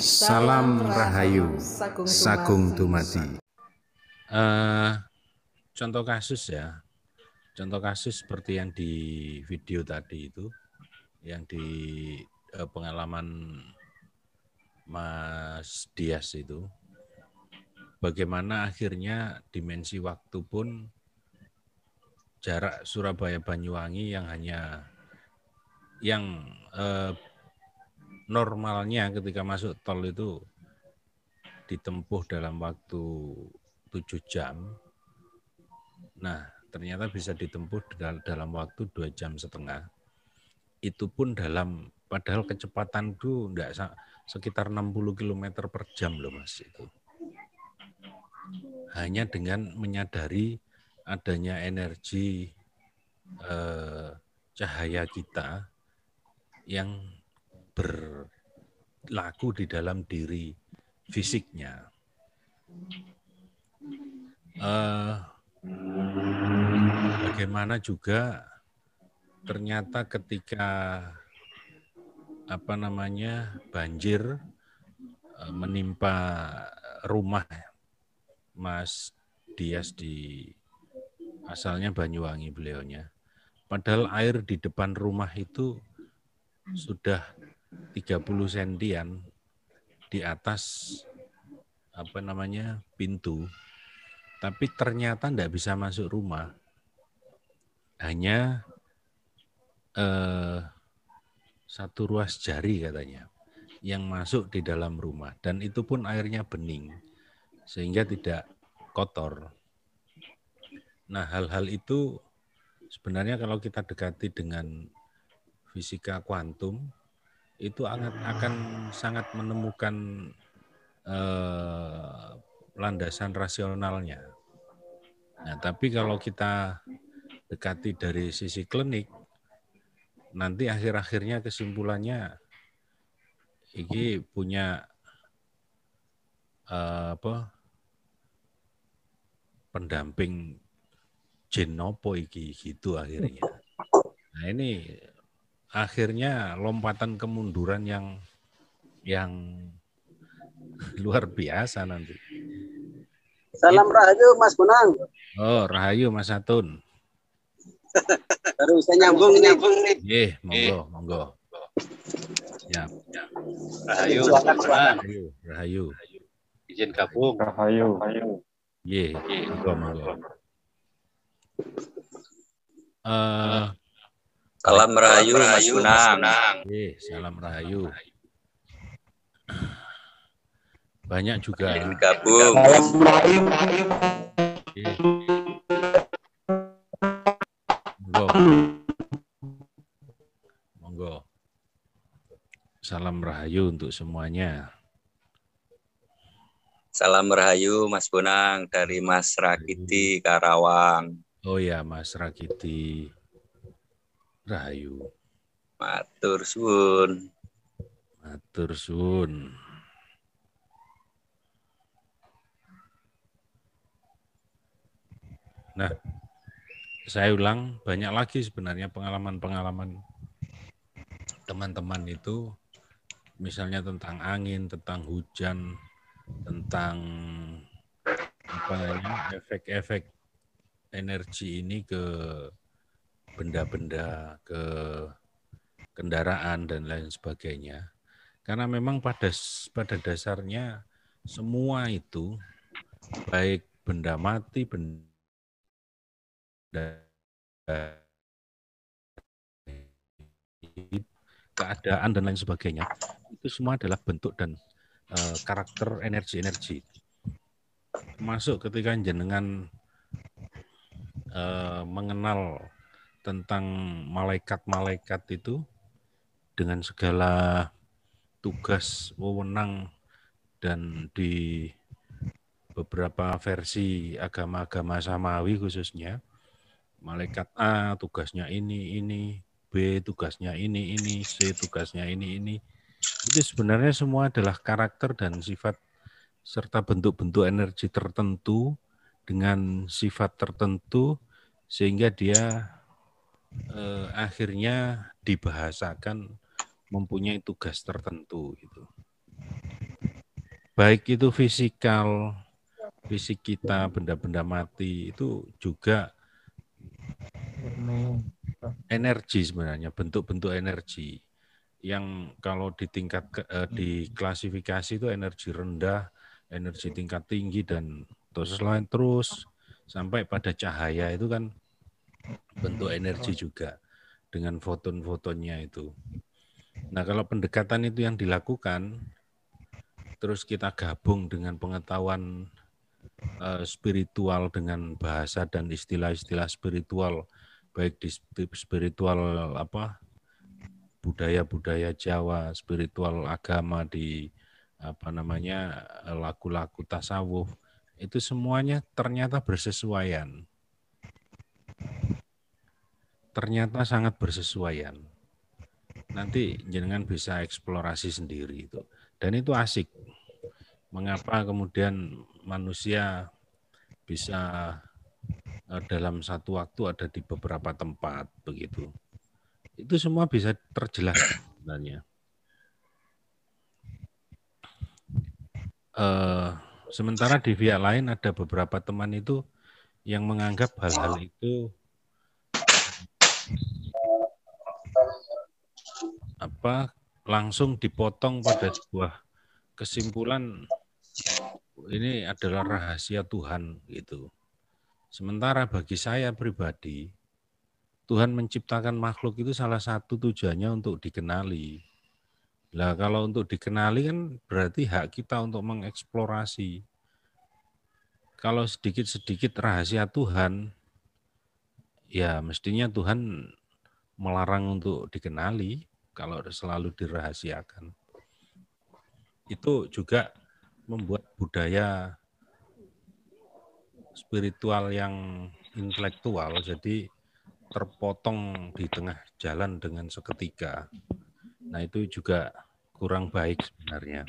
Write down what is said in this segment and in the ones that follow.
Salam Rahayu, Sagung Dumadi. Contoh kasus ya, contoh kasus seperti yang di video tadi itu, yang di pengalaman Mas Dias itu, bagaimana akhirnya dimensi waktu pun jarak Surabaya-Banyuwangi yang normalnya ketika masuk tol itu ditempuh dalam waktu 7 jam. Nah, ternyata bisa ditempuh dalam waktu 2,5 jam. Itu pun padahal kecepatan itu sekitar 60 km per jam loh Mas itu. Hanya dengan menyadari adanya energi cahaya kita yang berlaku di dalam diri fisiknya. Bagaimana juga ternyata ketika banjir menimpa rumah Mas Dias asalnya Banyuwangi beliaunya. Padahal air di depan rumah itu sudah 30 sentian di atas pintu. Tapi ternyata tidak bisa masuk rumah. Hanya 1 ruas jari katanya yang masuk di dalam rumah. Dan itu pun airnya bening, sehingga tidak kotor. Nah, hal-hal itu sebenarnya kalau kita dekati dengan fisika kuantum, itu akan sangat menemukan landasan rasionalnya. Nah, tapi kalau kita dekati dari sisi klinik, nanti akhir-akhirnya kesimpulannya ini punya pendamping genopo iki gitu akhirnya. Nah, ini akhirnya lompatan kemunduran yang luar biasa nanti. Salam Rahayu Mas Bonang. Oh, Rahayu Mas Atun. Baru saya nyambung nih. Monggo. Ya. Rahayu. Rahayu. Izin gabung. Rahayu. Monggo. Salam Rahayu Mas Bonang. Salam Rahayu. Banyak juga Izin gabung. Monggo. Salam Rahayu untuk semuanya. Salam Rahayu Mas Bonang dari Mas Rakiti Karawang. Oh ya, Mas Rakiti. Rahayu. Matur suwun. Matur suwun. Nah, saya ulang, banyak lagi sebenarnya pengalaman-pengalaman teman-teman itu, misalnya tentang angin, tentang hujan, tentang efek-efek energi ini ke benda-benda, ke kendaraan dan lain sebagainya. Karena memang pada dasarnya semua itu, baik benda mati, benda keadaan dan lain sebagainya, itu semua adalah bentuk dan karakter energi-energi. Termasuk ketika jenengan mengenal tentang malaikat-malaikat itu dengan segala tugas, wewenang, dan di beberapa versi agama-agama samawi khususnya, malaikat A tugasnya ini, B tugasnya ini, C tugasnya ini. Itu sebenarnya semua adalah karakter dan sifat serta bentuk-bentuk energi tertentu dengan sifat tertentu sehingga dia akhirnya dibahasakan mempunyai tugas tertentu gitu. baik itu fisikal, fisik kita, benda-benda mati itu juga energi sebenarnya, bentuk-bentuk energi yang kalau diklasifikasi itu energi rendah, energi tingkat tinggi, dan terus sampai pada cahaya itu kan bentuk energi juga dengan foton-fotonnya itu. Nah, kalau pendekatan itu yang dilakukan, terus kita gabung dengan pengetahuan spiritual dengan bahasa dan istilah-istilah spiritual, baik di spiritual budaya-budaya Jawa, spiritual agama, di lagu-lagu tasawuf, itu semuanya ternyata bersesuaian. Ternyata sangat bersesuaian. Nanti jenengan bisa eksplorasi sendiri itu. Dan itu asik. Mengapa kemudian manusia bisa dalam satu waktu ada di beberapa tempat begitu. Itu semua bisa terjelaskan sebenarnya. Sementara di pihak lain ada beberapa teman itu yang menganggap hal-hal itu langsung dipotong pada sebuah kesimpulan ini adalah rahasia Tuhan gitu. Sementara bagi saya pribadi, Tuhan menciptakan makhluk itu salah satu tujuannya untuk dikenali. Nah, kalau untuk dikenali kan berarti hak kita untuk mengeksplorasi. Kalau sedikit-sedikit rahasia Tuhan, ya mestinya Tuhan melarang untuk dikenali kalau selalu dirahasiakan. Itu juga membuat budaya spiritual yang intelektual jadi terpotong di tengah jalan dengan seketika. Nah, itu juga kurang baik sebenarnya.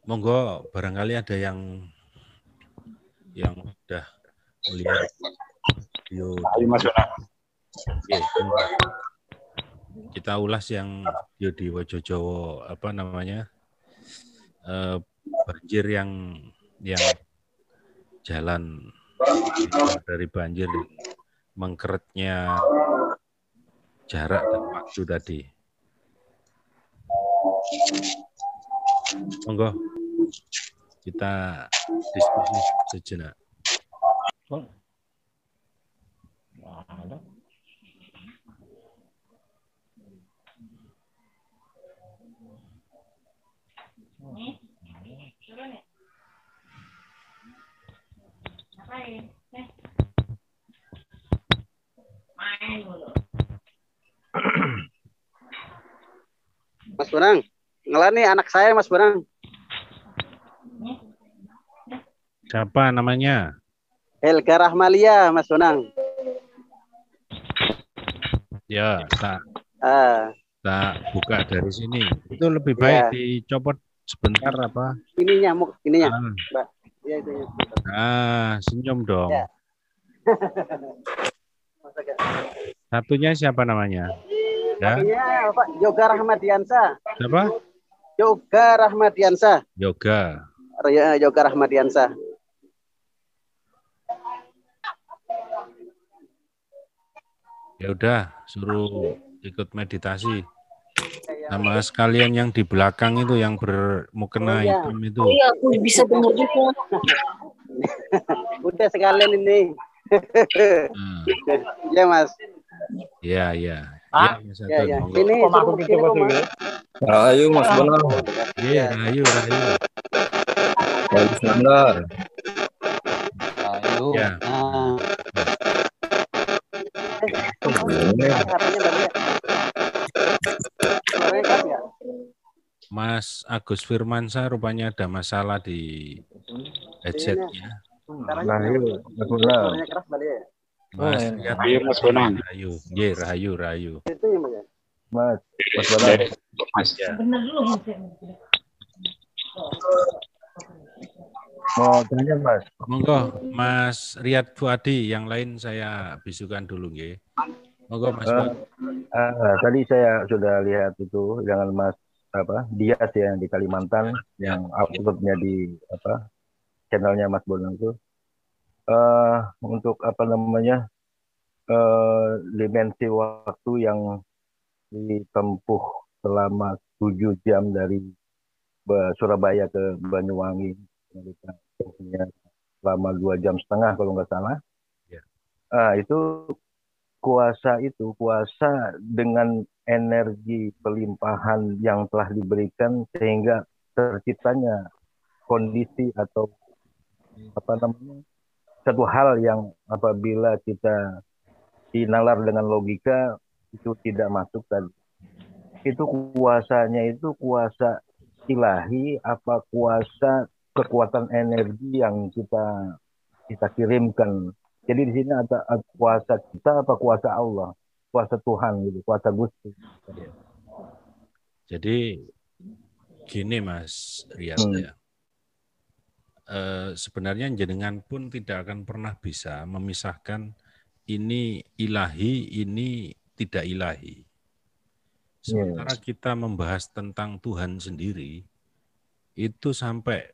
Monggo barangkali ada yang sudah melihat video. Kita ulas yang video di Wojojowo banjir yang jalan dari banjir, mengkeretnya jarak dan waktu tadi. Monggo kita diskusi sejenak. Mas Bonang, ngelani anak saya Mas Bonang. Siapa namanya? Helga Rahmalia, Mas Bonang. Ya, tak buka dari sini. Itu lebih baik dicopot sebentar apa? Ininya, Mbak. Ya, itu. Senyum dong. Ya. Satunya siapa namanya? Ya, Pak Yoga Rahmadiansa. Siapa? Yoga Rahmadiansa. Yoga. Ya, Yoga Rahmadiansa. Ya udah, suruh ikut meditasi. Sama sekalian yang di belakang itu yang bermukena hitam itu. Iya, aku bisa dengar juga. Udah sekalian ini. Ya, Mas. Ya, ya. Ya. Ini Rahayu Mas Bonang. Iya, rahayu. Bagus benar. Rahayu. Ya. Mas Agus Firmansyah rupanya ada masalah di headsetnya. Rahayu, Mas Bonang. Mas, Rahayu Mas Bonang. Rahayu. Itu ya, Mas. Mas Bonang. Mas. Ya. Benar dulu. Mau tanya Mas. Monggo Mas Riyad Fuadi, yang lain saya bisukan dulu nggih. Monggo Mas Fuadi. Tadi saya sudah lihat itu dengan Mas Dias ya di Kalimantan yang uploadnya di channelnya Mas Bonang itu untuk dimensi waktu yang ditempuh selama 7 jam dari Surabaya ke Banyuwangi, selama 2,5 jam kalau nggak salah. Ya. Itu kuasa dengan energi pelimpahan yang telah diberikan sehingga terciptanya kondisi atau satu hal yang apabila kita dinalar dengan logika itu tidak masuk tadi. Itu kuasanya itu kuasa ilahi apa kuasa kekuatan energi yang kita kirimkan. Jadi di sini ada kuasa kita apa kuasa Allah, kuasa Tuhan gitu, kuasa Gusti. Jadi gini Mas Riyad ya. Sebenarnya jenengan pun tidak akan pernah bisa memisahkan ini ilahi, ini tidak ilahi. Sementara kita membahas tentang Tuhan sendiri, itu sampai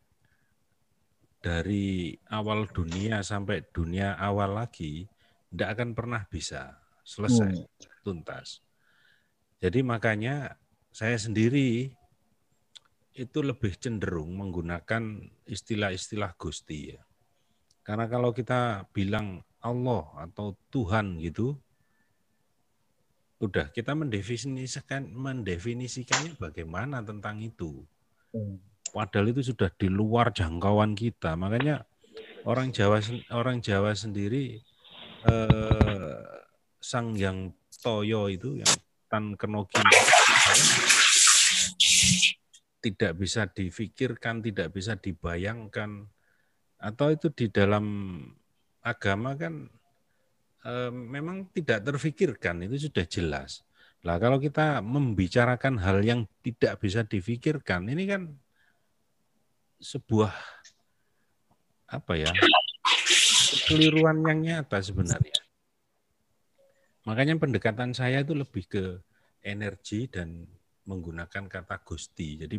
dari awal dunia sampai dunia awal lagi, tidak akan pernah bisa selesai, tuntas. Jadi makanya saya sendiri itu lebih cenderung menggunakan istilah-istilah Gusti ya. Karena kalau kita bilang Allah atau Tuhan gitu, udah kita mendefinisikannya bagaimana tentang itu. Padahal itu sudah di luar jangkauan kita. Makanya orang Jawa sendiri Sang Hyang Toyo itu yang Tan Kenogi tidak bisa difikirkan, tidak bisa dibayangkan, atau itu di dalam agama kan memang tidak terfikirkan, itu sudah jelas. Nah, kalau kita membicarakan hal yang tidak bisa difikirkan, ini kan sebuah kekeliruan yang nyata sebenarnya. Makanya pendekatan saya itu lebih ke energi dan menggunakan kata Gusti. Jadi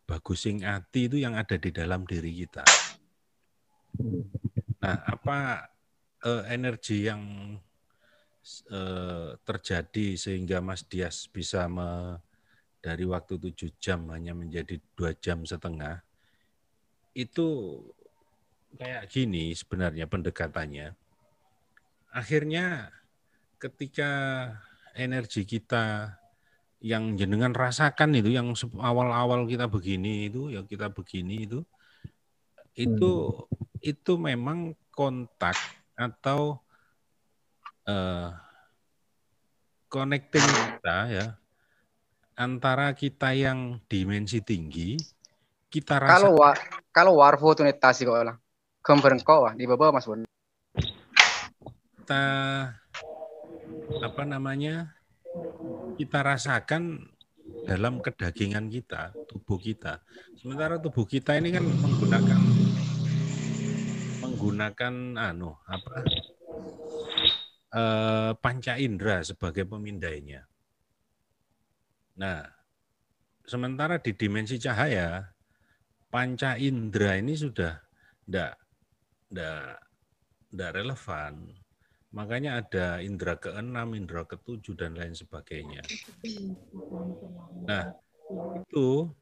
bagusing ati itu yang ada di dalam diri kita. Nah, apa energi yang terjadi sehingga Mas Dias bisa dari waktu 7 jam hanya menjadi 2,5 jam, itu kayak gini sebenarnya pendekatannya. Akhirnya ketika energi kita yang jenengan rasakan itu, yang awal-awal kita begini itu, ya kita begini itu memang kontak atau connecting kita ya antara kita yang dimensi tinggi kita rasa kalau warfo tu netasi ko lang kembareng ko di bawah Mas Bon kita kita rasakan dalam kedagingan kita, tubuh kita. Sementara tubuh kita ini kan menggunakan panca indera sebagai pemindainya. Nah, sementara di dimensi cahaya, panca indera ini sudah tidak relevan. Makanya ada indera ke-6, indera ke-7, dan lain sebagainya. Nah, itu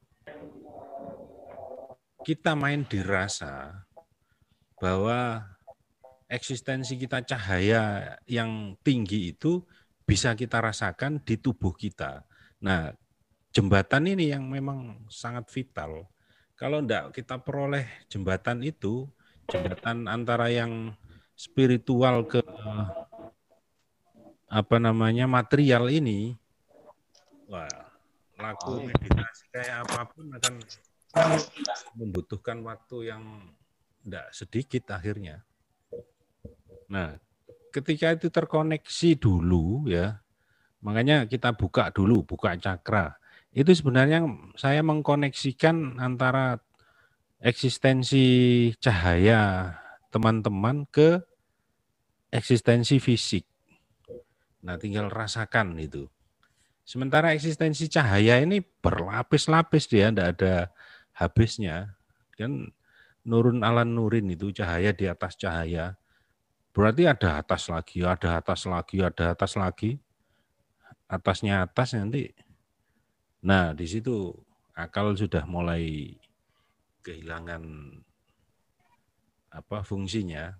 kita main dirasa bahwa eksistensi kita cahaya yang tinggi itu bisa kita rasakan di tubuh kita. Nah, jembatan ini yang memang sangat vital. Kalau enggak kita peroleh jembatan itu, jembatan antara yang spiritual ke material ini, wah, laku meditasi kayak apapun akan membutuhkan waktu yang enggak sedikit akhirnya. Nah, ketika itu terkoneksi dulu ya, makanya kita buka cakra. Itu sebenarnya saya mengkoneksikan antara eksistensi cahaya teman-teman ke eksistensi fisik. Nah, tinggal rasakan itu. Sementara eksistensi cahaya ini berlapis-lapis, dia tidak ada habisnya. Kan nurun ala nurin itu cahaya di atas cahaya. Berarti ada atas lagi, ada atas lagi, ada atas lagi. Atasnya atas nanti. Nah, di situ akal sudah mulai kehilangan fungsinya.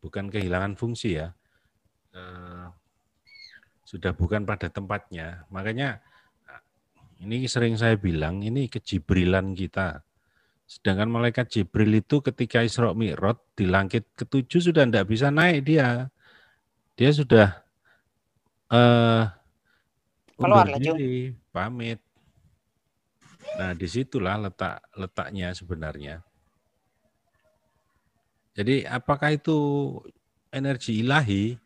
Bukan kehilangan fungsi ya. Sudah bukan pada tempatnya. Makanya ini sering saya bilang, ini kejibrilan kita. Sedangkan malaikat Jibril itu ketika Isra Mi'raj di langit ketujuh sudah tidak bisa naik dia. Dia sudah undur diri, pamit. Nah, disitulah letaknya sebenarnya. Jadi apakah itu energi ilahi?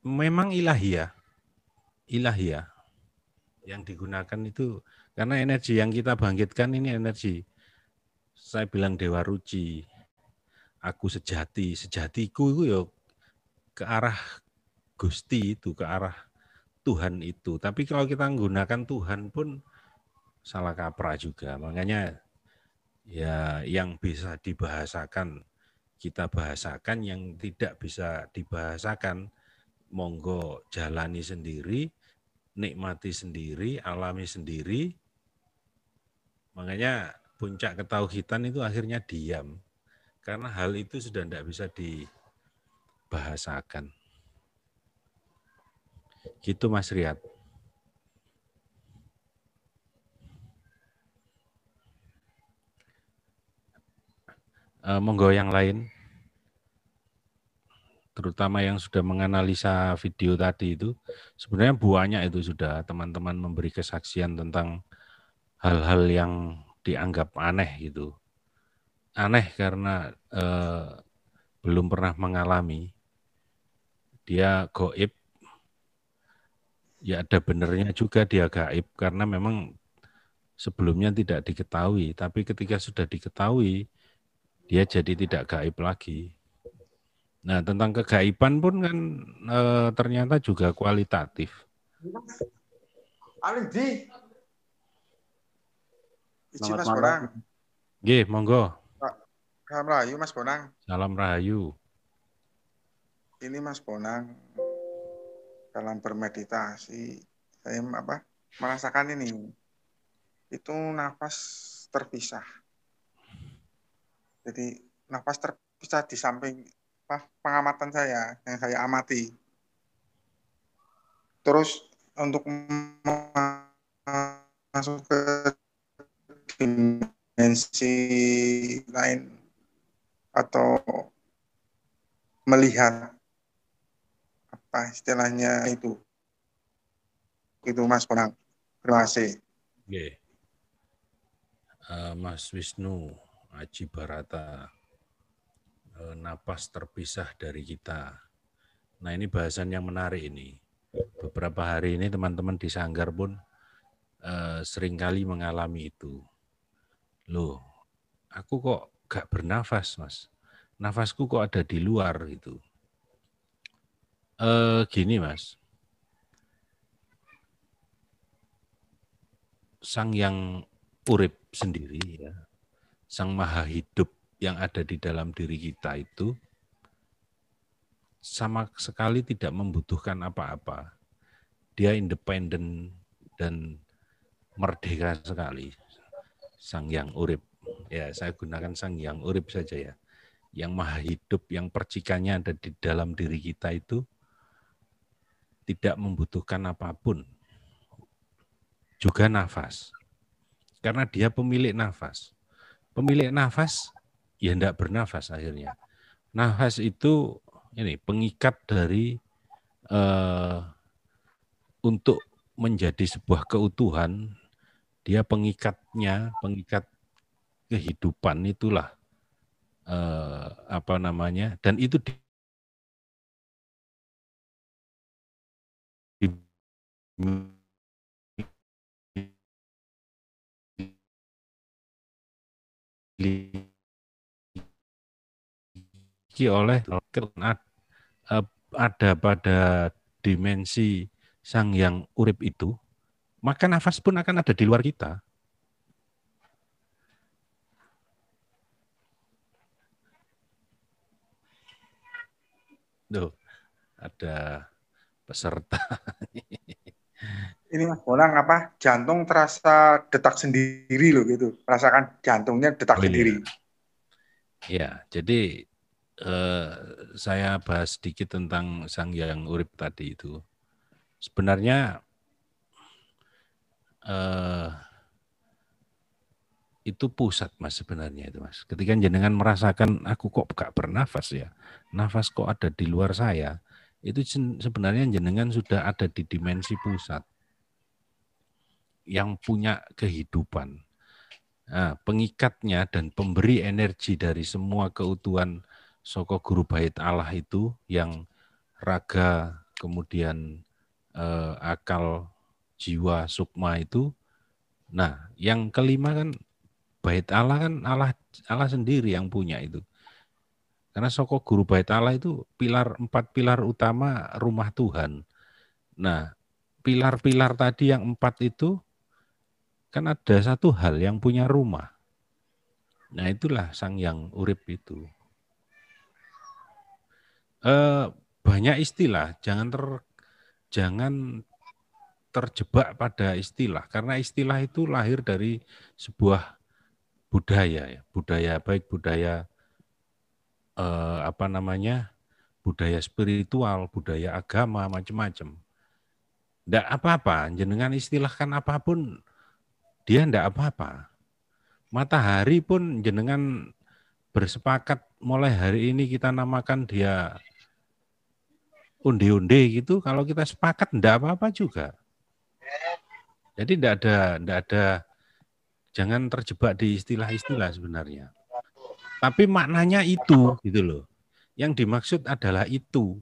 Memang ilahiyah yang digunakan itu karena energi yang kita bangkitkan ini energi, saya bilang dewa ruci, aku sejatiku itu ya ke arah Gusti itu, ke arah Tuhan itu. Tapi kalau kita menggunakan Tuhan pun salah kaprah juga. Makanya ya yang bisa dibahasakan kita bahasakan, yang tidak bisa dibahasakan monggo jalani sendiri, nikmati sendiri, alami sendiri. Makanya puncak ketauhidan itu akhirnya diam. Karena hal itu sudah tidak bisa dibahasakan. Gitu Mas Riyad. Monggo yang lain. Terutama yang sudah menganalisa video tadi itu, sebenarnya banyak itu sudah teman-teman memberi kesaksian tentang hal-hal yang dianggap aneh gitu. Aneh karena belum pernah mengalami. Dia gaib, ya ada benernya juga dia gaib, karena memang sebelumnya tidak diketahui, tapi ketika sudah diketahui, dia jadi tidak gaib lagi. Nah, tentang kegaiban pun kan ternyata juga kualitatif. Aldi. Iji Mas malam. Bonang. Nggih, monggo. Salam Rahayu Mas Bonang. Salam Rahayu. Ini Mas Bonang dalam bermeditasi saya merasakan ini. Itu nafas terpisah. Jadi nafas terpisah di samping pengamatan saya yang saya amati. Terus untuk masuk ke dimensi lain atau melihat apa istilahnya itu Mas Bonang. Terima kasih. Nggih. Mas Wisnu Aji Barata, napas terpisah dari kita. Nah, ini bahasan yang menarik ini. Beberapa hari ini teman-teman di Sanggar pun seringkali mengalami itu. Loh, aku kok gak bernafas, Mas. Nafasku kok ada di luar gitu. Gini, Mas. Sang yang urip sendiri, ya, Sang Maha Hidup yang ada di dalam diri kita itu sama sekali tidak membutuhkan apa-apa. Dia independen dan merdeka sekali. Sang yang urip. Ya, saya gunakan sang yang urip saja ya. Yang Maha Hidup, yang percikannya ada di dalam diri kita itu tidak membutuhkan apapun. Juga nafas. Karena dia pemilik nafas. Pemilik nafas, ya tidak bernafas akhirnya. Nafas itu ini pengikat dari untuk menjadi sebuah keutuhan, dia pengikatnya, pengikat kehidupan itulah dan itu oleh ada pada dimensi sang yang urip itu, maka nafas pun akan ada di luar kita. Tuh, ada peserta. Ini Mas Bonang apa? Jantung terasa detak sendiri loh gitu. Merasakan jantungnya detak sendiri. Ya, jadi saya bahas sedikit tentang sang yang urip tadi itu. Sebenarnya itu pusat Mas sebenarnya itu Mas. Ketika jenengan merasakan aku kok gak bernafas ya, nafas kok ada di luar saya, itu sebenarnya jenengan sudah ada di dimensi pusat yang punya kehidupan. Nah, pengikatnya dan pemberi energi dari semua keutuhan soko guru bait Allah itu yang raga, kemudian akal, jiwa, sukma itu. Nah, yang kelima kan bait Allah kan Allah sendiri yang punya itu. Karena soko guru bait Allah itu empat pilar utama rumah Tuhan. Nah, pilar-pilar tadi yang 4 itu kan ada satu hal yang punya rumah. Nah, itulah sang yang urip itu. Banyak istilah, jangan terjebak pada istilah, karena istilah itu lahir dari sebuah budaya, ya. Baik budaya budaya spiritual, budaya agama, macam-macam. Tidak apa-apa, jenengan istilahkan apapun, dia tidak apa-apa. Matahari pun jenengan bersepakat mulai hari ini kita namakan dia unde-unde gitu, kalau kita sepakat tidak apa-apa juga. Jadi tidak ada, jangan terjebak di istilah-istilah sebenarnya. Tapi maknanya itu, gitu loh. Yang dimaksud adalah itu.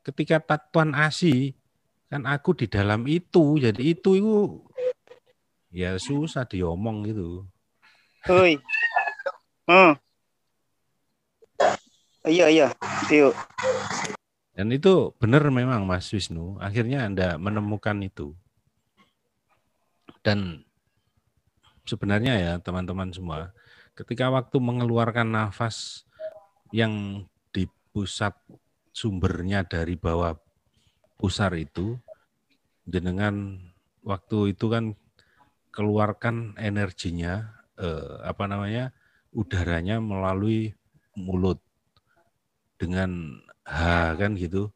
Ketika Tuan Asi, kan aku di dalam itu, jadi itu ya susah diomong gitu. Hoi. Iya. Yuk. Dan itu benar memang Mas Wisnu, akhirnya Anda menemukan itu. Dan sebenarnya ya teman-teman semua, ketika waktu mengeluarkan nafas yang di pusat sumbernya dari bawah pusar itu, jenengan waktu itu kan keluarkan energinya, udaranya melalui mulut dengan H kan gitu.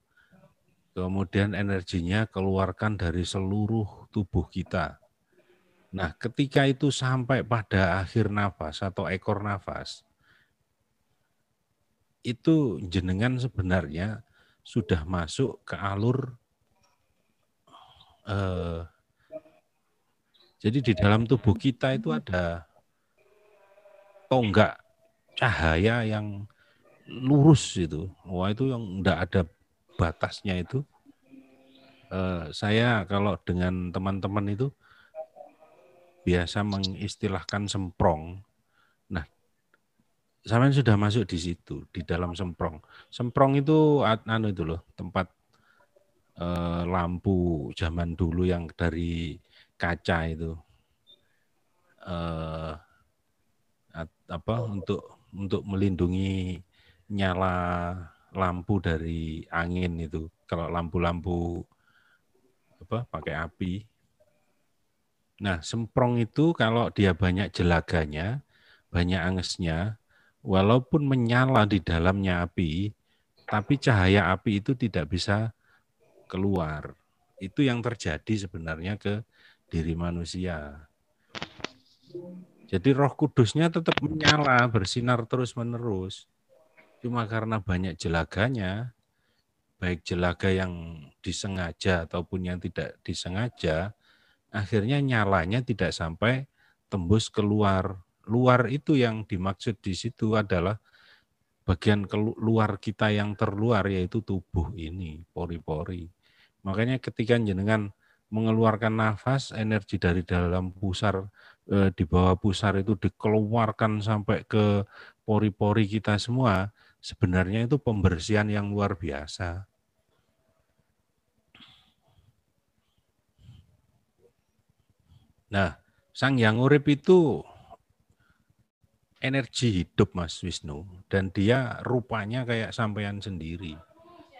Kemudian energinya keluarkan dari seluruh tubuh kita. Nah, ketika itu sampai pada akhir nafas atau ekor nafas, itu jenengan sebenarnya sudah masuk ke alur, jadi di dalam tubuh kita itu ada tonggak cahaya yang lurus itu. Wah, itu yang enggak ada batasnya itu. Saya kalau dengan teman-teman itu biasa mengistilahkan semprong. Nah, sampean sudah masuk di situ, di dalam semprong. Semprong itu itu loh, tempat lampu zaman dulu yang dari kaca itu. Untuk melindungi nyala lampu dari angin itu. Kalau lampu-lampu pakai api. Nah, semprong itu kalau dia banyak jelaganya, banyak angesnya, walaupun menyala di dalamnya api, tapi cahaya api itu tidak bisa keluar. Itu yang terjadi sebenarnya ke diri manusia. Jadi Roh Kudusnya tetap menyala, bersinar terus-menerus. Cuma karena banyak jelaganya, baik jelaga yang disengaja ataupun yang tidak disengaja, akhirnya nyalanya tidak sampai tembus keluar. Luar itu yang dimaksud di situ adalah bagian luar kita yang terluar, yaitu tubuh ini, pori-pori. Makanya ketika jenengan mengeluarkan nafas, energi dari dalam pusar, di bawah pusar itu dikeluarkan sampai ke pori-pori kita semua, sebenarnya itu pembersihan yang luar biasa. Nah, sang yang urip itu energi hidup Mas Wisnu, dan dia rupanya kayak sampean sendiri.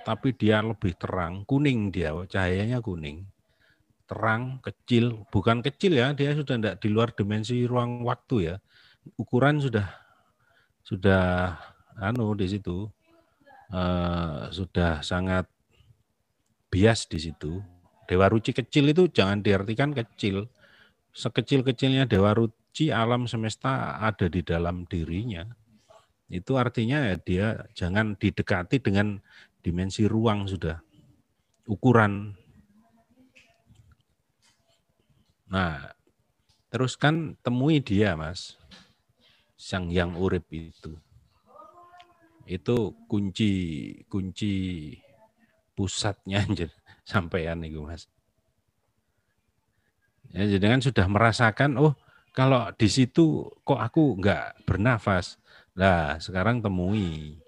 Tapi dia lebih terang, kuning dia, cahayanya kuning. Terang, kecil, bukan kecil ya, dia sudah tidak di luar dimensi ruang waktu ya. Ukuran sudah di situ. Sudah sangat bias di situ. Dewa Ruci kecil itu jangan diartikan kecil. Sekecil-kecilnya Dewa Ruci, alam semesta ada di dalam dirinya. Itu artinya ya dia jangan didekati dengan dimensi ruang sudah. Ukuran. Nah, terus kan temui dia Mas. Sang yang urip itu. Itu kunci pusatnya sampean itu Mas. Ya, jadi kan sudah merasakan, oh kalau di situ kok aku enggak bernafas. Nah, sekarang temui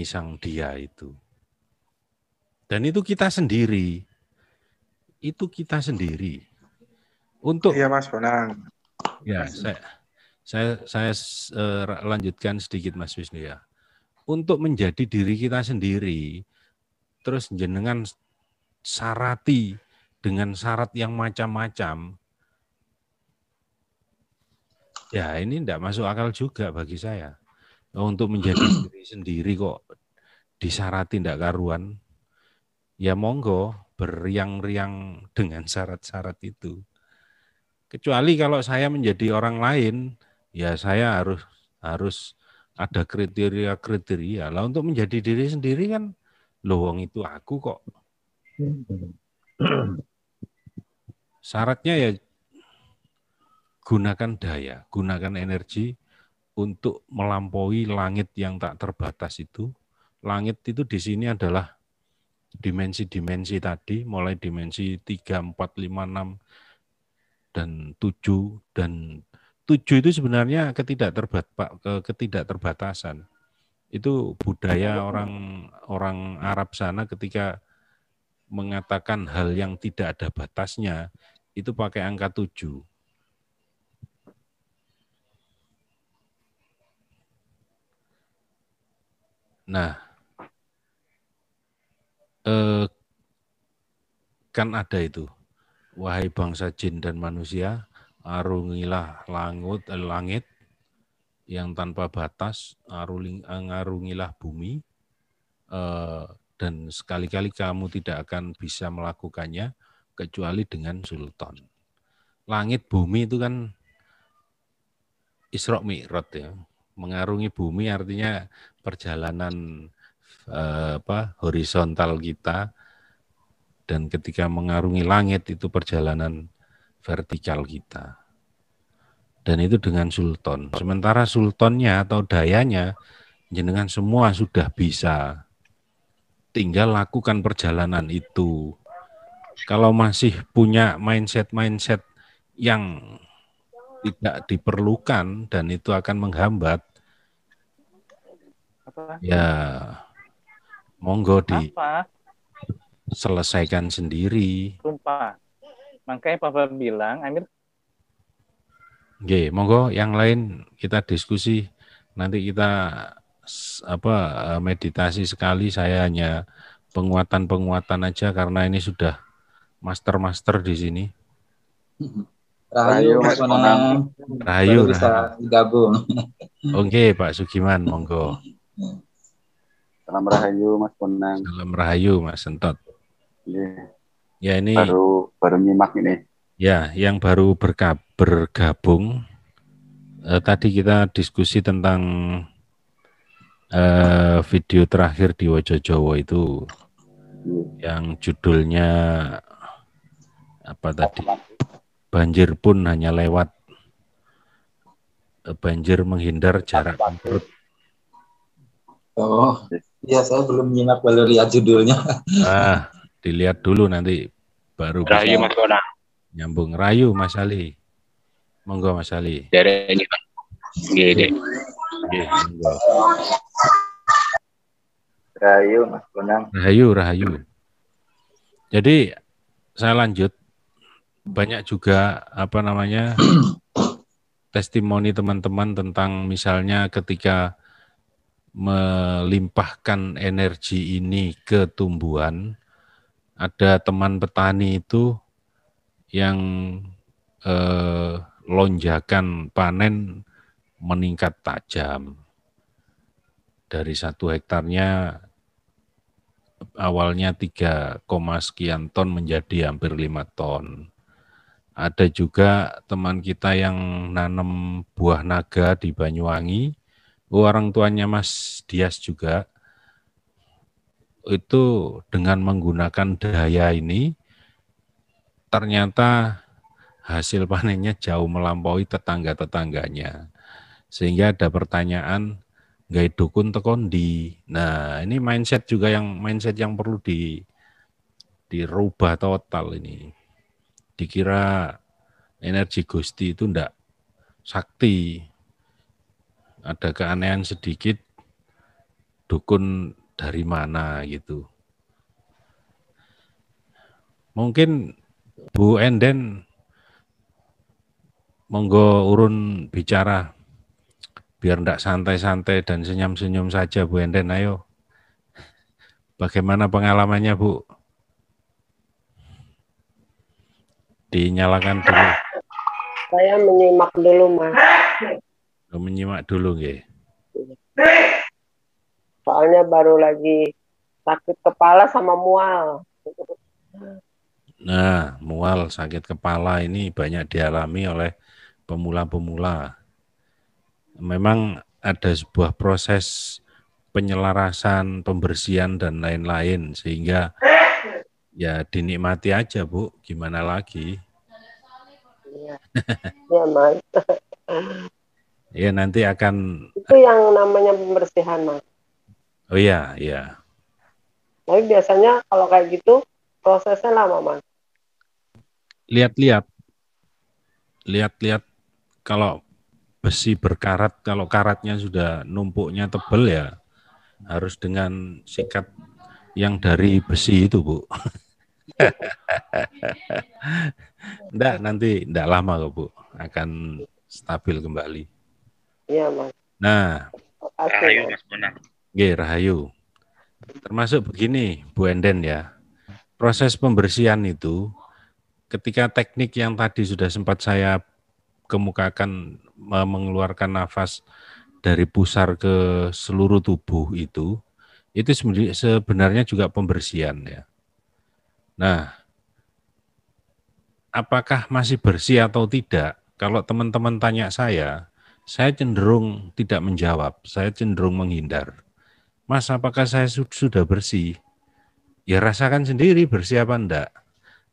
sang dia itu. Dan itu kita sendiri. Itu kita sendiri. Untuk Iya Mas Bonang. Ya, saya lanjutkan sedikit Mas Wisnu ya. Untuk menjadi diri kita sendiri, terus jenengan syarati dengan syarat yang macam-macam, ya ini tidak masuk akal juga bagi saya. Untuk menjadi diri sendiri kok disyarati tidak karuan, ya monggo beriang-riang dengan syarat-syarat itu. Kecuali kalau saya menjadi orang lain, ya saya harus ada kriteria-kriteria. Lah untuk menjadi diri sendiri kan, wong itu aku kok. Syaratnya ya gunakan daya, gunakan energi untuk melampaui langit yang tak terbatas itu. Langit itu di sini adalah dimensi-dimensi tadi, mulai dimensi 3, 4, 5, 6, dan 7. Dan 7 itu sebenarnya ketidakterbatasan. Itu budaya orang Arab sana ketika mengatakan hal yang tidak ada batasnya, itu pakai angka 7. Nah, kan ada itu. Wahai bangsa jin dan manusia, arungilah langit yang tanpa batas, arungilah bumi, dan sekali-kali kamu tidak akan bisa melakukannya kecuali dengan sultan. Langit bumi itu kan Isra Mi'raj ya. Mengarungi bumi artinya perjalanan horizontal kita, dan ketika mengarungi langit itu perjalanan vertikal kita. Dan itu dengan sultan. Sementara sultannya atau dayanya jenengan semua sudah bisa. Tinggal lakukan perjalanan itu. Kalau masih punya mindset-mindset yang tidak diperlukan dan itu akan menghambat, ya monggo diselesaikan sendiri. Sumpah. Makanya Papa bilang, Amir. Oke, monggo yang lain kita diskusi. Nanti kita meditasi sekali. Saya hanya penguatan aja karena ini sudah master di sini. Rahayu Mas Bonang. Rahayu bisa digabung. Oke, Pak Sugiman, monggo. Salam Rahayu Mas Bonang. Salam Rahayu Mas Sentot. Ya ini baru nyimak ini. Ya, yang baru bergabung, tadi kita diskusi tentang video terakhir di Wojojowo itu, yang judulnya apa tadi? Banjir pun hanya lewat, banjir menghindar jarak perut. Oh, iya saya belum nyimak, baru lihat judulnya. Ah, dilihat dulu nanti baru Rahayu Mas Bonang. Nyambung. Rahayu Mas Ali. Monggo Mas Ali. Dari ini Pak. Gede. Monggo. Rahayu Mas Bonang. Rahayu. Jadi saya lanjut. Banyak juga testimoni teman-teman tentang misalnya ketika melimpahkan energi ini ke tumbuhan, ada teman petani itu yang lonjakan panen meningkat tajam. Dari 1 hektarnya awalnya 3, sekian ton menjadi hampir 5 ton. Ada juga teman kita yang nanam buah naga di Banyuwangi, orang tuanya Mas Dias juga, itu dengan menggunakan daya ini, ternyata hasil panennya jauh melampaui tetangga-tetangganya. Sehingga ada pertanyaan, gawe dukun tekondi. Nah, ini mindset yang perlu dirubah total ini. Dikira energi Gusti itu ndak sakti. Ada keanehan sedikit, dukun dari mana gitu. Mungkin Bu Enden monggo urun bicara biar ndak santai-santai dan senyum-senyum saja Bu Enden, ayo. Bagaimana pengalamannya Bu? Dinyalakan dulu. Saya menyimak dulu, Mas. Menyimak dulu, nggih. Soalnya baru lagi sakit kepala sama mual. Nah, mual, sakit kepala ini banyak dialami oleh pemula-pemula. Memang ada sebuah proses penyelarasan, pembersihan, dan lain-lain, sehingga ya dinikmati aja, Bu. Gimana lagi? Iya, ya, Mas. Ya, nanti akan... Itu yang namanya pembersihan, Mas. Oh iya, iya. Tapi biasanya kalau kayak gitu, prosesnya lama, Mas. Lihat-lihat kalau besi berkarat, kalau karatnya sudah numpuknya tebal ya harus dengan sikat yang dari besi itu, Bu. Nanti lama kok, Bu, akan stabil kembali. Iya, Mas. Nah, Rahayu Mas Bonang. Nggih, rahayu. Termasuk begini, Bu Enden ya. Proses pembersihan itu ketika teknik yang tadi sudah sempat saya kemukakan, mengeluarkan nafas dari pusar ke seluruh tubuh itu sebenarnya juga pembersihan ya. Nah, apakah masih bersih atau tidak? Kalau teman-teman tanya saya cenderung tidak menjawab, saya cenderung menghindar. Mas, apakah saya sudah bersih? Ya rasakan sendiri bersih apa enggak.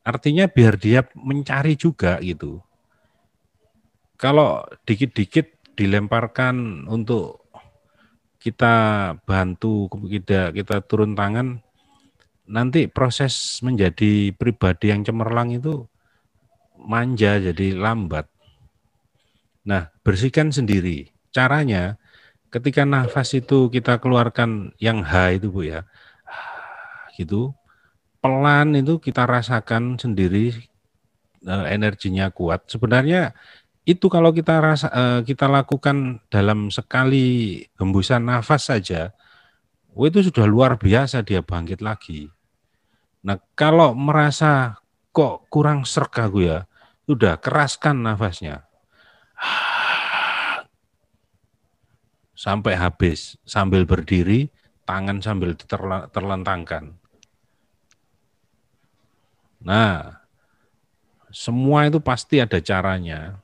Artinya biar dia mencari juga gitu. Kalau dikit-dikit dilemparkan untuk kita bantu, kita turun tangan, nanti proses menjadi pribadi yang cemerlang itu manja, jadi lambat. Nah, bersihkan sendiri. Caranya, ketika nafas itu kita keluarkan yang H itu, Bu ya, gitu, pelan itu kita rasakan sendiri, energinya kuat. Sebenarnya itu kalau kita lakukan dalam sekali hembusan nafas saja, itu sudah luar biasa dia bangkit lagi. Nah, kalau merasa kok kurang sreg aku ya, sudah keraskan nafasnya. Sampai habis, sambil berdiri, tangan sambil terlentangkan. Nah, semua itu pasti ada caranya.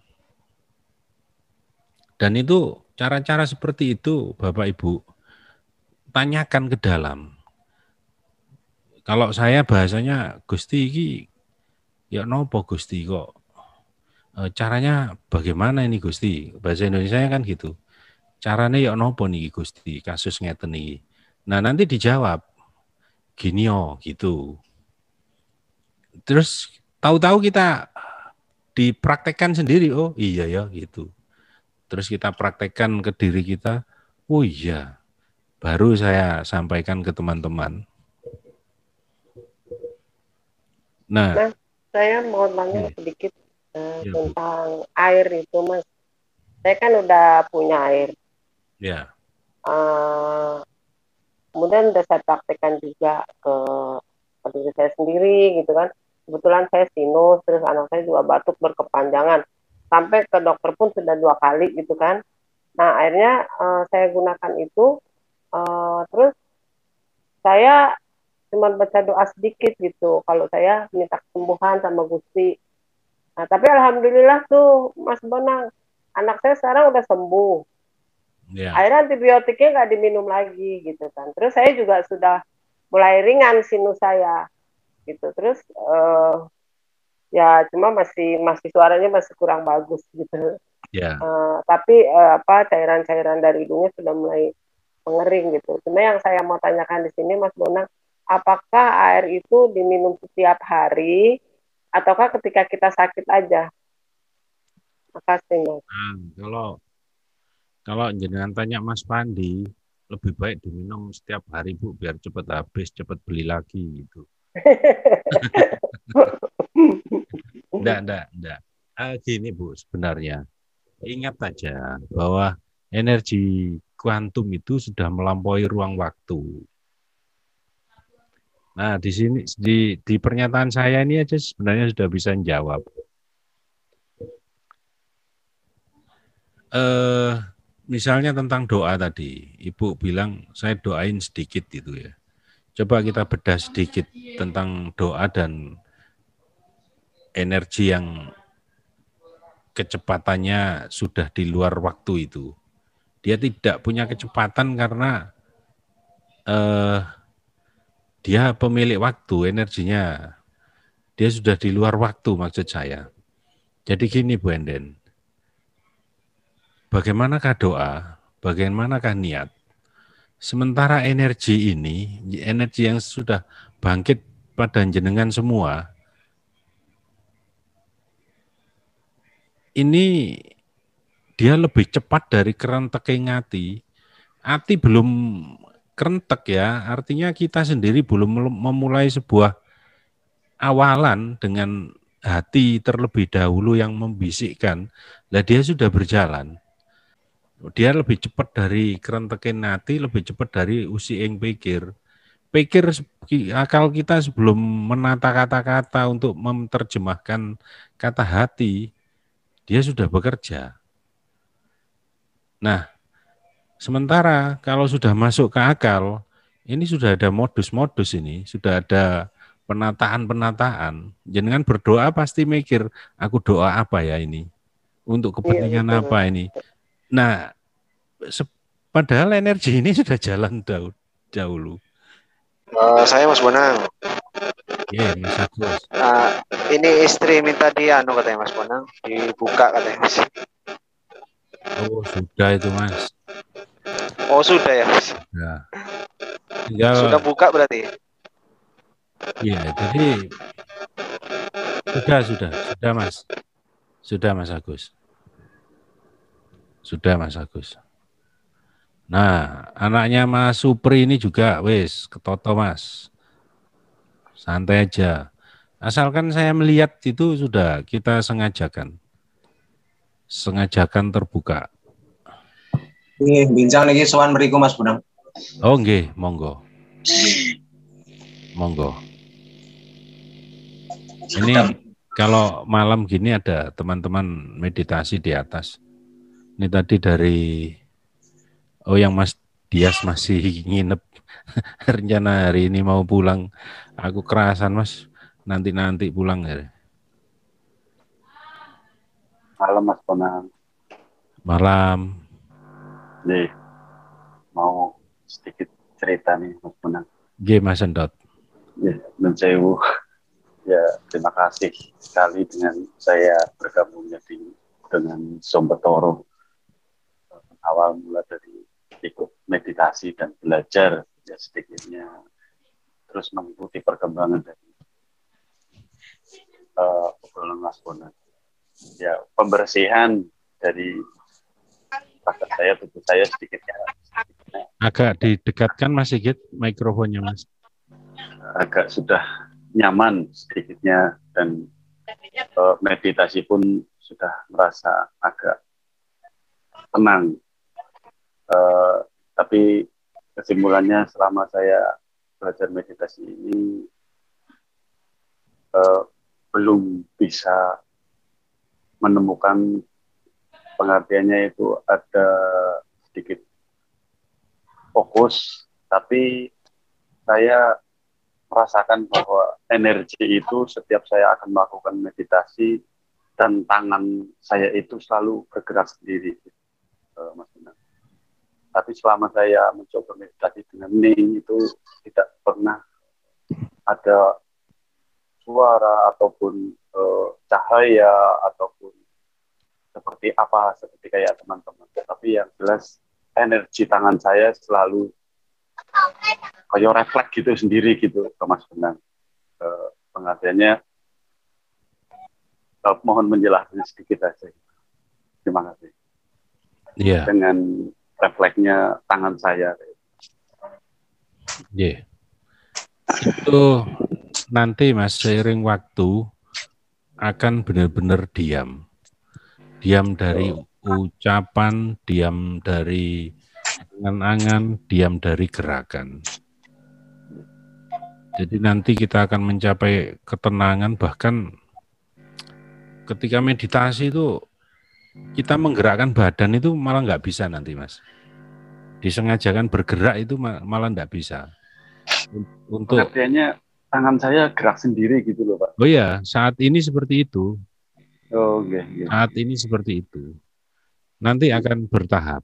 Dan itu cara-cara seperti itu, Bapak Ibu, tanyakan ke dalam. Kalau saya bahasanya, Gusti iki, ya nopo Gusti kok? Caranya bagaimana ini Gusti? Bahasa Indonesia kan gitu. Caranya ya nopo nih Gusti, kasus ngeten iki. Nah, nanti dijawab, gini gitu. Terus tahu-tahu kita dipraktekkan sendiri, oh iya ya gitu. Terus kita praktekkan ke diri kita, oh iya, baru saya sampaikan ke teman-teman. Nah, saya mau tanya Iya. sedikit Ya, Bu. tentang air itu, Mas. Saya kan udah punya air. Ya. Kemudian udah saya praktekkan juga ke diri saya sendiri gitu kan. Kebetulan saya sinus, terus anak saya juga batuk berkepanjangan. Sampai ke dokter pun sudah 2 kali gitu kan. Nah akhirnya saya gunakan itu, terus saya cuma baca doa sedikit gitu. Kalau saya minta kesembuhan sama Gusti. Nah tapi alhamdulillah tuh Mas Bonang, anak saya sekarang udah sembuh. Ya. Akhirnya antibiotiknya nggak diminum lagi gitu kan. Terus saya juga sudah mulai ringan sinus saya gitu. Terus ya cuma masih suaranya masih kurang bagus gitu. Ya. Tapi cairan-cairan dari hidungnya sudah mulai mengering gitu. Cuma yang saya mau tanyakan di sini Mas Bonang, apakah air itu diminum setiap hari ataukah ketika kita sakit aja? Makasih Mas. Nah, kalau jenengan tanya Mas Pandi, lebih baik diminum setiap hari Bu, biar cepat habis, cepat beli lagi gitu. Enggak. Gini Bu, sebenarnya ingat aja bahwa energi kuantum itu sudah melampaui ruang waktu. Nah, di sini di pernyataan saya ini aja sebenarnya sudah bisa menjawab. Misalnya tentang doa tadi, Ibu bilang saya doain sedikit gitu ya. Coba kita bedah sedikit tentang doa dan energi yang kecepatannya sudah di luar waktu itu. Dia tidak punya kecepatan karena dia pemilik waktu, energinya. Dia sudah di luar waktu maksud saya. Jadi gini Bu Enden, bagaimanakah doa, bagaimanakah niat? Sementara energi ini, energi yang sudah bangkit pada jenengan semua, ini dia lebih cepat dari kerenteking ati. Ati belum kerentek ya, artinya kita sendiri belum memulai sebuah awalan dengan hati terlebih dahulu yang membisikkan, lah dia sudah berjalan. Dia lebih cepat dari kerentekin hati, lebih cepat dari usi ing pikir. Pikir akal kita sebelum menata kata-kata untuk menerjemahkan kata hati, dia sudah bekerja. Nah, sementara kalau sudah masuk ke akal, ini sudah ada modus-modus ini, sudah ada penataan-penataan. Jangan berdoa pasti mikir, aku doa apa ya ini? Untuk kepentingan apa ini? Nah, padahal energi ini sudah jalan dahulu. Saya Mas Bonang. Iya, Mas Agus. Ini istri minta dia katanya Mas Bonang, dibuka katanya Mas. Oh, sudah itu Mas. Oh, sudah ya Mas. Ya. Tinggal, sudah buka berarti. Iya, jadi sudah Mas. Sudah Mas Agus. Sudah Mas Agus. Nah, anaknya Mas Supri ini juga wis ketoto Mas. Santai aja. Asalkan saya melihat itu sudah kita sengajakan terbuka. Bincang lagi sowan mriku Mas Bonang. Oh nggih, monggo. Monggo. Ini kalau malam gini ada teman-teman meditasi di atas. Ini tadi dari yang Mas Dias masih nginep. Rencana hari ini mau pulang. Aku kerasan Mas. Nanti pulang ya. Malam Mas Bonang. Malam. Nih, mau sedikit cerita nih Mas Bonang. Nggih Mas Endot. Ya, nun sewu. Ya, terima kasih sekali dengan saya bergabungnya dengan Sombetoro. Awal mula dari ikut meditasi dan belajar ya sedikitnya terus mengikuti perkembangan dari obrolan Mas Bonang. Ya, pembersihan dari rasa saya, tubuh saya sedikitnya. Agak didekatkan Mas Sigit mikrofonnya Mas. Agak sudah nyaman sedikitnya dan meditasi pun sudah merasa agak tenang. Tapi kesimpulannya selama saya belajar meditasi ini belum bisa menemukan pengertiannya, itu ada sedikit fokus, tapi saya merasakan bahwa energi itu setiap saya akan melakukan meditasi dan tangan saya itu selalu bergerak sendiri, Mas Bunda. Tapi selama saya mencoba meditasi dengan Ning itu tidak pernah ada suara ataupun cahaya ataupun seperti kayak teman-teman. Tapi yang jelas energi tangan saya selalu kayak refleks gitu sendiri gitu, Mas Benang. Pengertiannya mohon menjelaskan sedikit aja. Terima kasih. Iya. Dengan refleksnya tangan saya. Iya. Itu nanti Mas seiring waktu akan benar-benar diam. Diam dari ucapan, diam dari angan-angan, diam dari gerakan. Jadi nanti kita akan mencapai ketenangan, bahkan ketika meditasi itu kita menggerakkan badan itu malah nggak bisa nanti, Mas. Disengajakan bergerak itu malah nggak bisa. Untuk pengertiannya tangan saya gerak sendiri gitu loh, Pak. Oh iya, saat ini seperti itu. Oh, okay. Saat ini seperti itu. Nanti akan bertahap.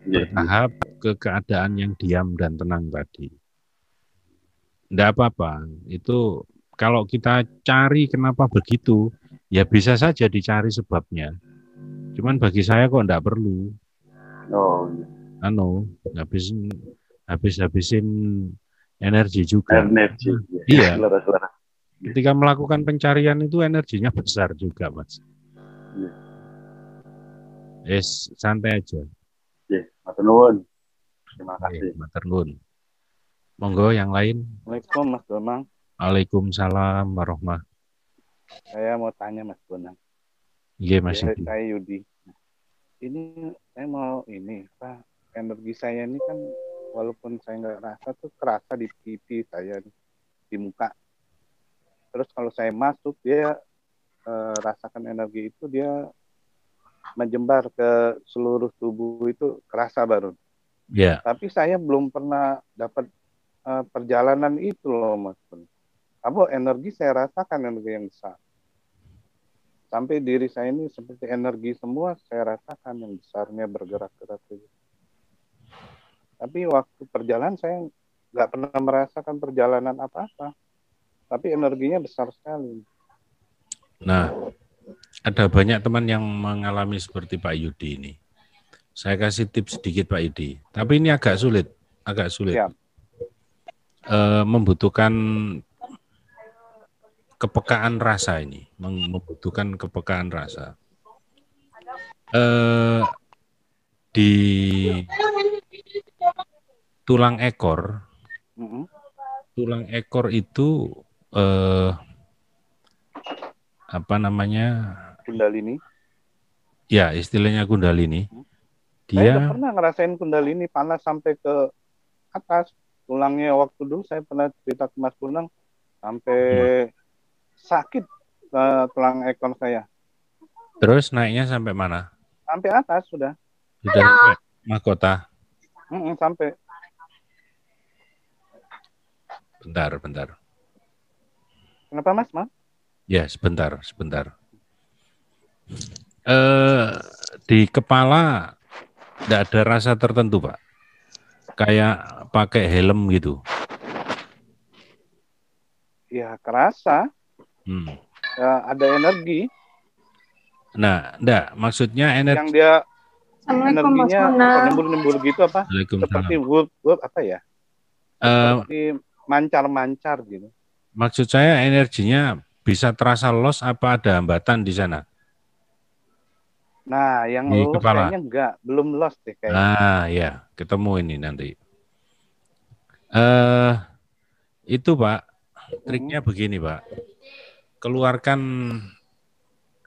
Bertahap ke keadaan yang diam dan tenang tadi. Tidak apa-apa. Itu kalau kita cari kenapa begitu, ya bisa saja dicari sebabnya. Cuman bagi saya kok tidak perlu. Habis-habisin energi juga. Energi. Iya. Ketika melakukan pencarian itu energinya besar juga, Mas. Yes, santai aja. Matur nuwun. Terima kasih. Matur nuwun. Monggo yang lain. Assalamualaikum Mas Bonang. Waalaikumsalam warahmatullahi. Saya mau tanya Mas Bonang. Iya, Mas. Saya Yudi. Ini saya mau energi saya ini kan walaupun saya nggak rasa tuh kerasa di pipi saya, di muka. Terus kalau saya masuk, dia rasakan energi itu, dia menjembar ke seluruh tubuh, itu kerasa baru. Yeah. Tapi saya belum pernah dapat perjalanan itu loh, Mas. Apa energi saya rasakan energi yang besar. Sampai diri saya ini seperti energi semua saya rasakan yang besarnya bergerak-gerak. Tapi waktu perjalanan saya nggak pernah merasakan perjalanan apa-apa. Tapi energinya besar sekali. Nah, ada banyak teman yang mengalami seperti Pak Yudi ini. Saya kasih tips sedikit Pak Yudi. Tapi ini agak sulit. Membutuhkan kepekaan rasa ini. Membutuhkan kepekaan rasa. Di tulang ekor, tulang ekor itu Kundalini. Ya, istilahnya Kundalini. Saya nggak pernah ngerasain Kundalini panas sampai ke atas. Tulangnya waktu dulu saya pernah cerita ke Mas Bonang sampai sakit tulang ekor saya. Terus naiknya sampai mana? Sampai atas sudah. Sudah sampai mahkota. Sampai. Bentar. Kenapa Mas? Ya, sebentar. Di kepala tidak ada rasa tertentu, Pak. Kayak pakai helm gitu. Ya, kerasa. Ada energi. Nah, enggak, maksudnya energi yang dia energinya nembur-nembur gitu apa? Seperti apa ya? Seperti mancar-mancar gitu. Maksud saya energinya bisa terasa loss apa ada hambatan di sana? Nah, yang di loss kepala. kayaknya enggak, belum loss deh kayaknya. Nah, ya, ketemu ini nanti. Itu Pak, triknya begini Pak. keluarkan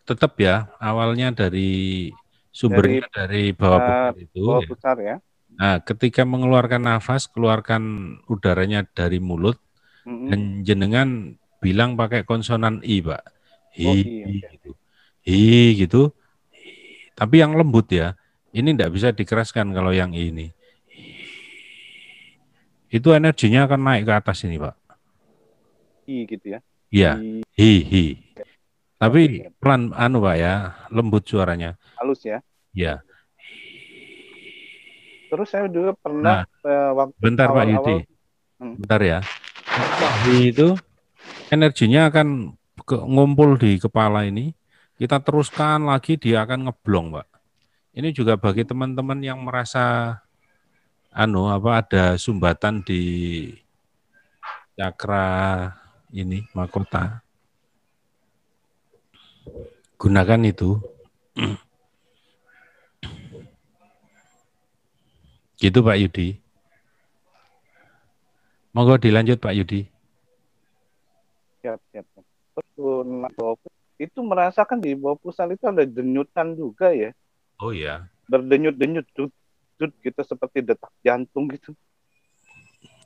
tetap ya awalnya dari sumbernya dari bawah pusar itu. Bawah Ya. pusar ya. Nah, ketika mengeluarkan nafas, keluarkan udaranya dari mulut dan jenengan bilang pakai konsonan I, Pak. Hi, gitu. Hi gitu. Tapi yang lembut ya. Ini tidak bisa dikeraskan kalau yang ini. Itu energinya akan naik ke atas ini, Pak. I gitu ya. Iya. Hi. Tapi pelan Pak ya, lembut suaranya. Halus ya. Ya. Terus saya juga pernah waktu bentar Pak Yudi. Bentar ya. Itu energinya akan ngumpul di kepala ini. Kita teruskan lagi, dia akan ngeblong, Pak. Ini juga bagi teman-teman yang merasa ada sumbatan di cakra ini mahkota. Gunakan itu. Gitu Pak Yudi. Monggo dilanjut Pak Yudi. Siap. Itu merasakan di bawah pusar itu ada denyutan juga ya. Oh ya. Berdenyut-denyut gitu seperti detak jantung gitu.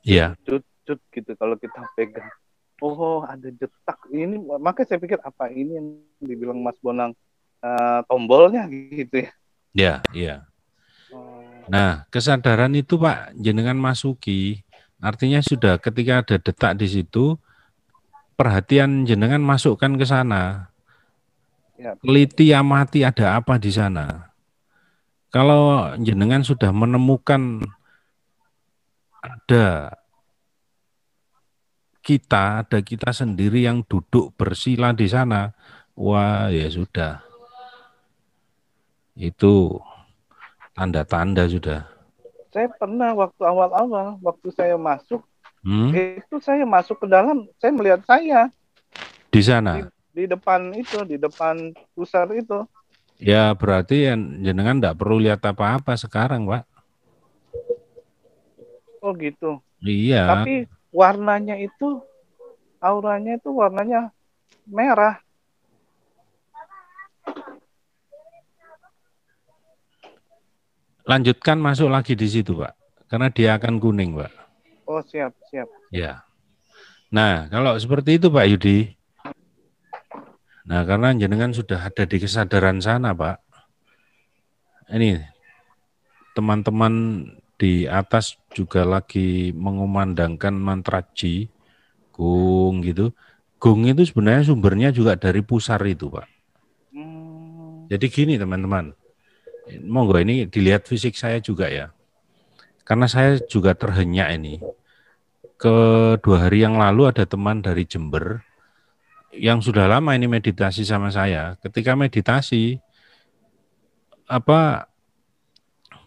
Iya. Cut gitu kalau kita pegang. Oh, ada detak. Ini makanya saya pikir apa ini yang dibilang Mas Bonang tombolnya gitu ya. Iya. Nah, kesadaran itu Pak jenengan masuki, artinya sudah ketika ada detak di situ, perhatian jenengan masukkan ke sana. Ya. Teliti amati ada apa di sana. Kalau jenengan sudah menemukan ada kita sendiri yang duduk bersila di sana, wah ya sudah. Itu tanda-tanda sudah. Saya pernah waktu awal-awal, waktu saya masuk, itu saya masuk ke dalam, saya melihat saya. Di sana? Di depan itu, di depan pusar itu. Ya berarti jenengan enggak perlu lihat apa-apa sekarang, Pak. Oh gitu. Iya. Tapi warnanya itu, auranya itu warnanya merah. Lanjutkan masuk lagi di situ, Pak. Karena dia akan kuning, Pak. Oh, siap. Ya. Nah, kalau seperti itu, Pak Yudi. Nah, karena jenengan sudah ada di kesadaran sana, Pak. Ini, teman-teman di atas juga lagi mengumandangkan mantra Ji, Gung gitu. Gung itu sebenarnya sumbernya juga dari pusar itu, Pak. Jadi gini, teman-teman. Monggo ini dilihat fisik saya juga ya. Karena saya juga terhenyak ini. 2 hari yang lalu ada teman dari Jember yang sudah lama ini meditasi sama saya. Ketika meditasi,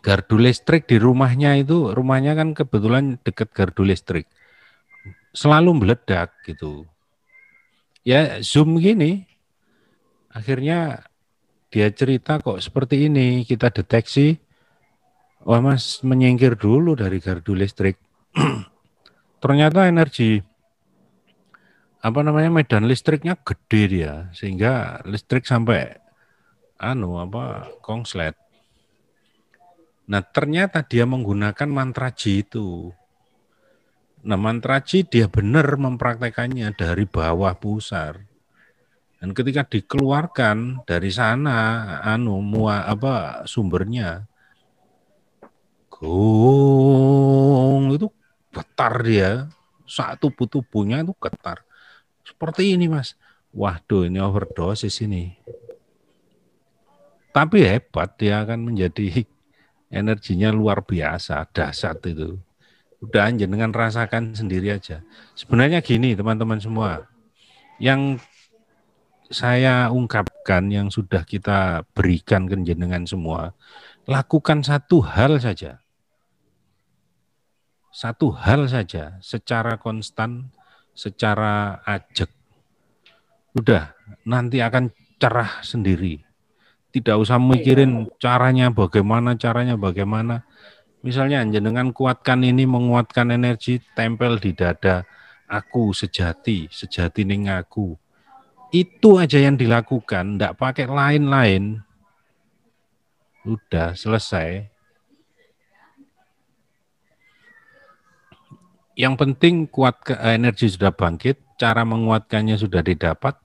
gardu listrik di rumahnya itu, rumahnya kan kebetulan dekat gardu listrik. Selalu meledak gitu. Ya zoom gini. Akhirnya dia cerita kok seperti ini, kita deteksi, wah Mas menyingkir dulu dari gardu listrik. Ternyata energi medan listriknya gede dia, sehingga listrik sampai kongslet. Nah ternyata dia menggunakan mantra Ji itu. Nah mantra Ji dia benar mempraktekannya dari bawah pusar. Dan ketika dikeluarkan dari sana, sumbernya, Gung itu getar dia, satu tubuhnya itu getar. Seperti ini Mas, waduh ini overdosis ini. Tapi hebat, dia akan menjadi energinya luar biasa, dahsyat itu. Udah jenengan rasakan sendiri aja. Sebenarnya gini teman-teman semua, yang saya ungkapkan yang sudah kita berikan ke jenengan semua, lakukan satu hal saja. Satu hal saja, secara konstan, secara ajak. Udah, nanti akan cerah sendiri. Tidak usah mikirin caranya bagaimana. Misalnya jenengan kuatkan ini, menguatkan energi, tempel di dada. Aku sejati ning aku. Itu aja yang dilakukan, enggak pakai lain-lain. Udah selesai. Yang penting energi sudah bangkit, cara menguatkannya sudah didapat,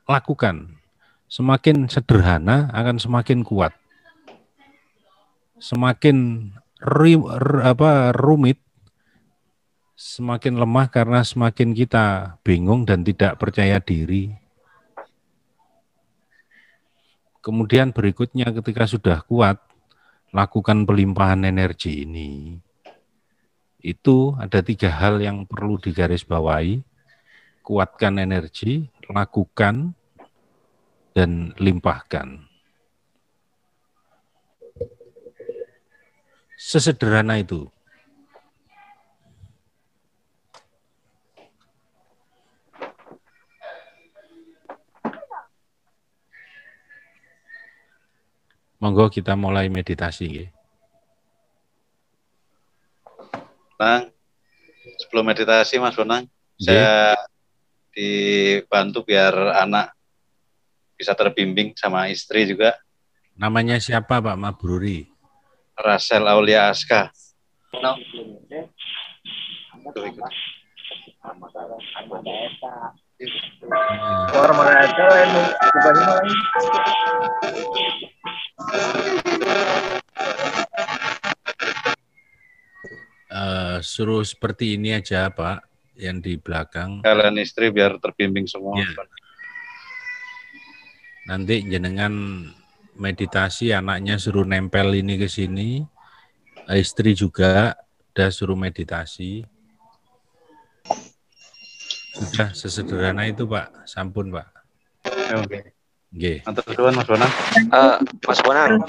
lakukan. Semakin sederhana akan semakin kuat. Semakin rumit, semakin lemah karena semakin kita bingung dan tidak percaya diri. Kemudian berikutnya ketika sudah kuat, lakukan pelimpahan energi ini. Itu ada 3 hal yang perlu digarisbawahi. Kuatkan energi, lakukan, dan limpahkan. Sesederhana itu. Monggo kita mulai meditasi. Bang, sebelum meditasi Mas Bonang, saya dibantu biar anak bisa terbimbing sama istri juga. Namanya siapa Pak Mabruri? Rasel Aulia Aska. Suruh seperti ini aja Pak, yang di belakang. Kalian istri biar terbimbing semua. Ya. Nanti jenengan meditasi, anaknya suruh nempel ini ke sini, istri juga udah suruh meditasi. Sudah sesederhana itu Pak, sampun Pak. Oke. Nggih. Matur suwun Mas Bonang. Mas Bonang.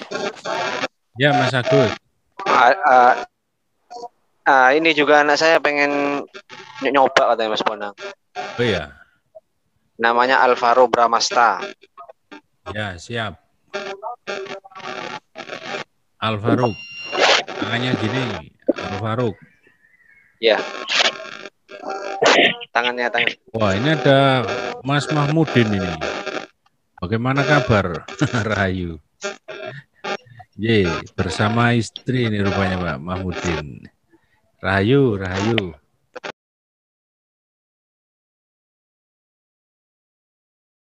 Ya Mas Agus. Ini juga anak saya pengen nyoba katanya Mas Bonang. Oh ya. Namanya Alvaro Bramasta. Ya, siap. Alfaruk. Tangannya gini, Alfaruk. Ya. Tangan. Wah, ini ada Mas Mahmudin ini. Bagaimana kabar, Rahayu? Ye, bersama istri ini rupanya Pak Mahmudin. Rahayu.